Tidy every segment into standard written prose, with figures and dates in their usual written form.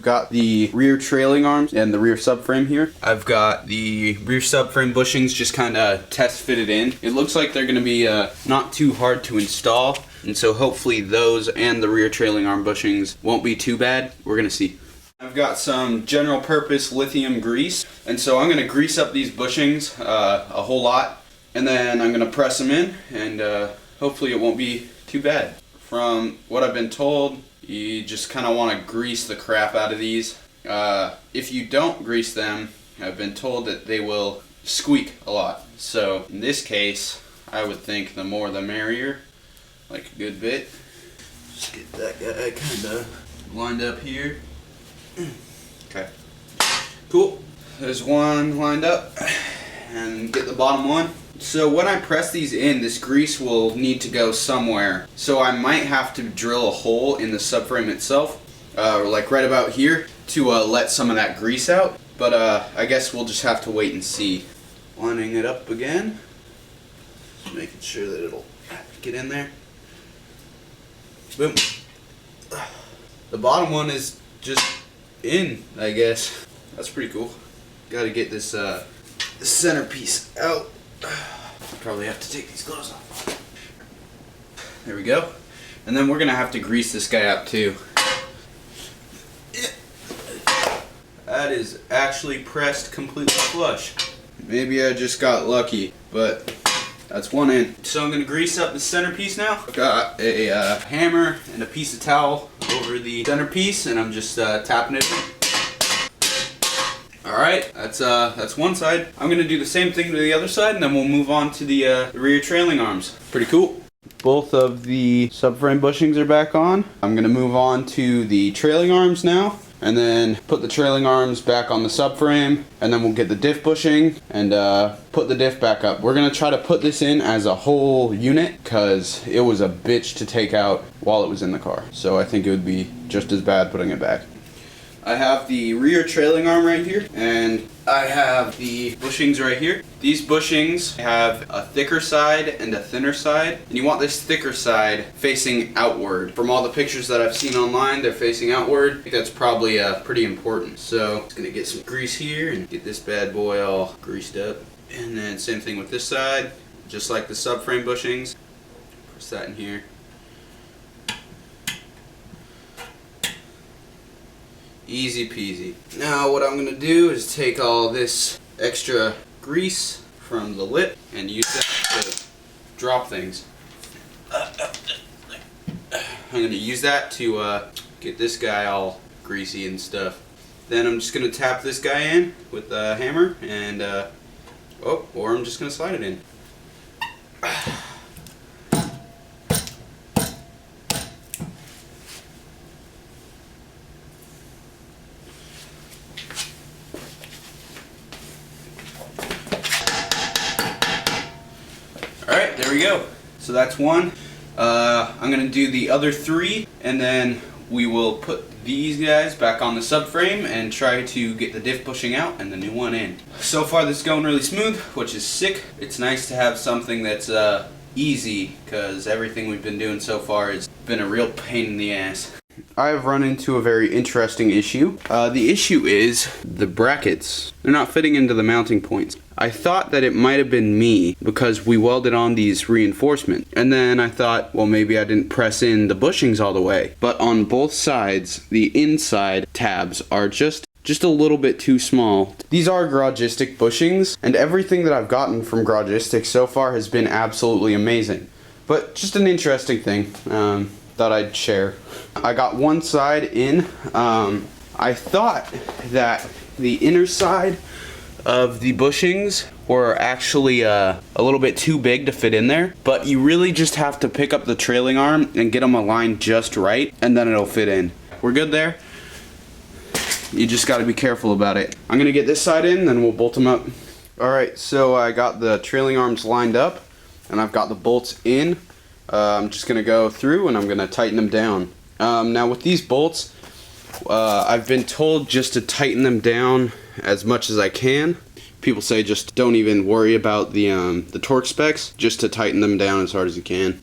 we've got the rear trailing arms and the rear subframe here. I've got the rear subframe bushings just kind of test fitted in. It looks like they're going to be not too hard to install, and so hopefully those and the rear trailing arm bushings won't be too bad. We're going to see. I've got some general purpose lithium grease, and so I'm going to grease up these bushings a whole lot, and then I'm going to press them in, and hopefully it won't be too bad. From what I've been told, you just kind of want to grease the crap out of these. If you don't grease them, I've been told that they will squeak a lot. So in this case, I would think the more the merrier, like a good bit. Just get that guy kind of lined up here. Okay, cool. There's one lined up, and get the bottom one. So when I press these in, this grease will need to go somewhere. So I might have to drill a hole in the subframe itself, like right about here, to let some of that grease out. But I guess we'll just have to wait and see. Lining it up again, just making sure that it'll get in there. Boom. The bottom one is just in, I guess. That's pretty cool. Got to get this centerpiece out. Probably have to take these gloves off. There we go. And then we're gonna have to grease this guy up too. That is actually pressed completely flush. Maybe I just got lucky, but that's one in. So I'm gonna grease up the centerpiece now. I've got a hammer and a piece of towel over the centerpiece, and I'm just tapping it in. Alright, that's one side. I'm going to do the same thing to the other side, and then we'll move on to the rear trailing arms. Pretty cool. Both of the subframe bushings are back on. I'm going to move on to the trailing arms now, and then put the trailing arms back on the subframe, and then we'll get the diff bushing and put the diff back up. We're going to try to put this in as a whole unit, because it was a bitch to take out while it was in the car. So I think it would be just as bad putting it back. I have the rear trailing arm right here, and I have the bushings right here. These bushings have a thicker side and a thinner side, and you want this thicker side facing outward. From all the pictures that I've seen online, they're facing outward. I think that's probably pretty important. So I'm just gonna get some grease here and get this bad boy all greased up. And then same thing with this side, just like the subframe bushings. Press that in here. Easy peasy. Now what I'm going to do is take all this extra grease from the lip and use that to drop things. I'm going to use that to get this guy all greasy and stuff. Then I'm just going to tap this guy in with a hammer, and or I'm just going to slide it in. Alright, there we go. So that's one. I'm going to do the other three, and then we will put these guys back on the subframe and try to get the diff bushing out and the new one in. So far this is going really smooth, which is sick. It's nice to have something that's easy, because everything we've been doing so far has been a real pain in the ass. I've run into a very interesting issue. The issue is the brackets. They're not fitting into the mounting points. I thought that it might have been me because we welded on these reinforcements. And then I thought, well, maybe I didn't press in the bushings all the way. But on both sides, the inside tabs are just a little bit too small. These are Garagistic bushings, and everything that I've gotten from Garagistic so far has been absolutely amazing. But just an interesting thing thought I'd share. I got one side in. I thought that the inner side of the bushings were actually a little bit too big to fit in there, but you really just have to pick up the trailing arm and get them aligned just right, and then it'll fit in. We're good there. You just got to be careful about it. I'm gonna get this side in, then we'll bolt them up. Alright, so I got the trailing arms lined up, and I've got the bolts in. I'm just gonna go through and I'm gonna tighten them down. Now with these bolts, I've been told just to tighten them down as much as I can. People say just don't even worry about the torque specs, just to tighten them down as hard as you can.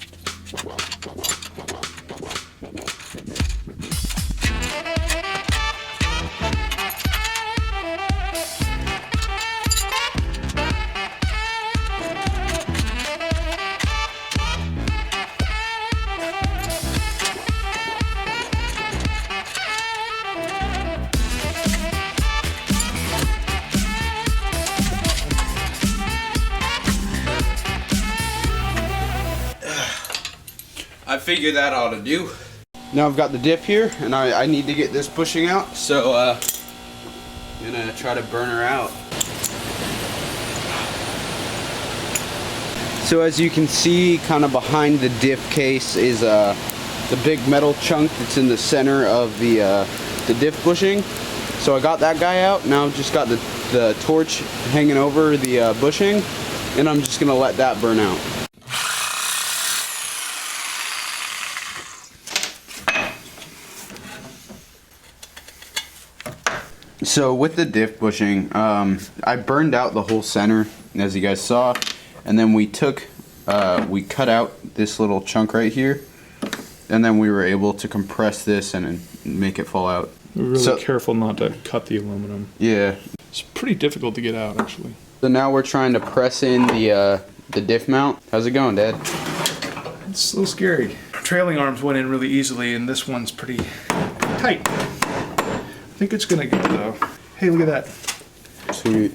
figure that ought to do. Now I've got the diff here, and I need to get this bushing out, so I'm gonna try to burn her out. So as you can see, kind of behind the diff case is the big metal chunk that's in the center of the diff bushing. So I got that guy out. Now I've just got the torch hanging over the bushing, and I'm just gonna let that burn out. So with the diff bushing, I burned out the whole center, as you guys saw, and then we cut out this little chunk right here, and then we were able to compress this and make it fall out. We're really careful not to cut the aluminum. Yeah. It's pretty difficult to get out, actually. So now we're trying to press in the diff mount. How's it going, Dad? It's a little scary. Trailing arms went in really easily, and this one's pretty tight. I think it's gonna go though. Hey, look at that. Sweet.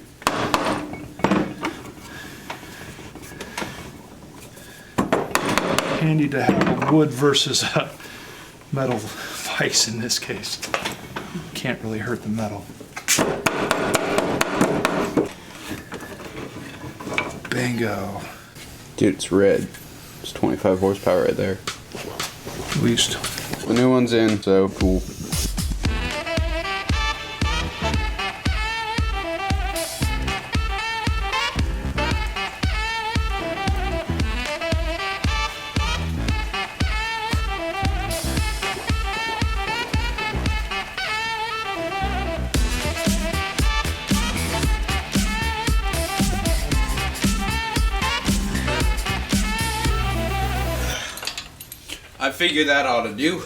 Handy to have a wood versus a metal vise in this case. Can't really hurt the metal. Bingo. Dude, it's red. It's 25 horsepower right there. At least. The new one's in, so cool. I figured that ought to do.